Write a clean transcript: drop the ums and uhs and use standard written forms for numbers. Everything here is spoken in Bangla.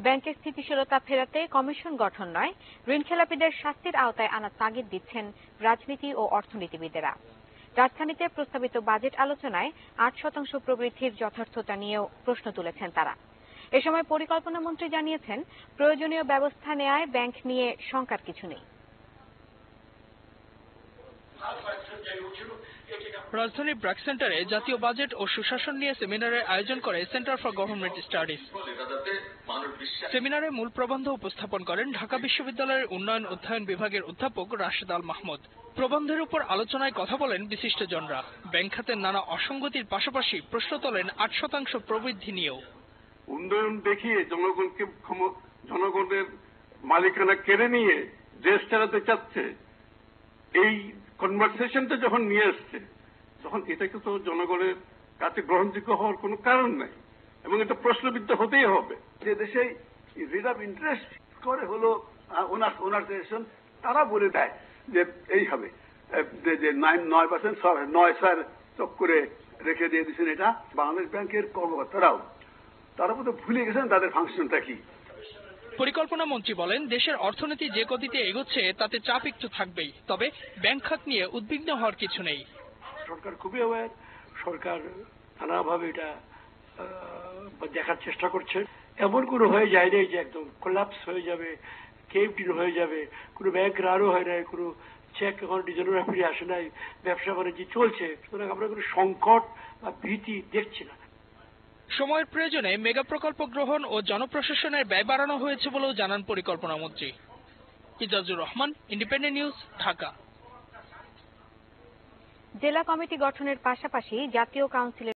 ব্যাংকের স্থিতিশীলতা ফেরাতে কমিশন গঠন নয়, ঋণখেলাপিদের শাস্তির আওতায় আনার তাগিদ দিচ্ছেন রাজনীতি ও অর্থনীতিবিদেরা। রাজধানীতে প্রস্তাবিত বাজেট আলোচনায় ৮% প্রবৃদ্ধির যথার্থতা নিয়েও প্রশ্ন তুলেছেন তারা। এ সময় পরিকল্পনা মন্ত্রী জানিয়েছেন, প্রয়োজনীয় ব্যবস্থা নেয়ায় ব্যাংক নিয়ে শঙ্কার কিছু নেই। রাজধানীর ব্র্যাক সেন্টারে জাতীয় বাজেট ও সুশাসন নিয়ে সেমিনারের আয়োজন করে সেন্টার ফর গভর্নমেন্ট স্টাডিজ। সেমিনারে মূল প্রবন্ধ উপস্থাপন করেন ঢাকা বিশ্ববিদ্যালয়ের উন্নয়ন অধ্যয়ন বিভাগের অধ্যাপক রাশেদ আল মাহমুদ। প্রবন্ধের উপর আলোচনায় কথা বলেন বিশিষ্টজনরা। ব্যাংক খাতের নানা অসঙ্গতির পাশাপাশি প্রশ্ন তোলেন ৮% প্রবৃদ্ধি নিয়েও। উন্নয়ন দেখিয়ে জনগণের মালিকানা কেড়ে নিয়ে দেশ চালাতে চাচ্ছে, এই কনভারসেশনটা যখন নিয়ে আসছে, তখন এটাকে তো জনগণের কাছে গ্রহণযোগ্য হওয়ার কোনো কারণ নাই, এবং এটা প্রশ্নবিদ্ধ হতেই হবে। যে দেশে রেট অফ ইন্টারেস্ট করে হলো ওনার দেশন, তারা বলে দেয় যে এই হবে যে 9% 9 চক্করে রেখে দিয়ে দিচ্ছেন। এটা বাংলাদেশ ব্যাংকের কর্মকর্তারাও তারা বোধহয় ভুলে গেছেন তাদের ফাংশনটা কি। পরিকল্পনা মন্ত্রী বলেন, দেশের অর্থনীতি যে গতিতে এগোচ্ছে তাতে চাপ একটু থাকবেই, তবে ব্যাংক খাত নিয়ে উদ্বিগ্ন হওয়ার কিছু নেই। সরকার খুবই অ্যাওয়্যার, সরকার নানাভাবে এটা দেখার চেষ্টা করছে। এমন কোনো হয়ে যায় নাই যে একদম কোলাপস হয়ে যাবে, কেপটিন হয়ে যাবে, কোনো ব্যাংক রানও হয় নাই, কোনো চেক এখন ডিজেনারা ফিরে আসে নাই, ব্যবসা বাণিজ্য চলছে। সুতরাং আমরা কোনো সংকট বা ভীতি দেখছি না। সময়ের প্রয়োজনে মেগা প্রকল্প গ্রহণ ও জনপ্রশাসনের ব্যয় বাড়ানো হয়েছে বলেও জানান পরিকল্পনা মন্ত্রী। Ijazur Rahman, independent news, Dhaka. জেলা কমিটি গঠনের পাশাপাশি জাতীয় কাউন্সিলের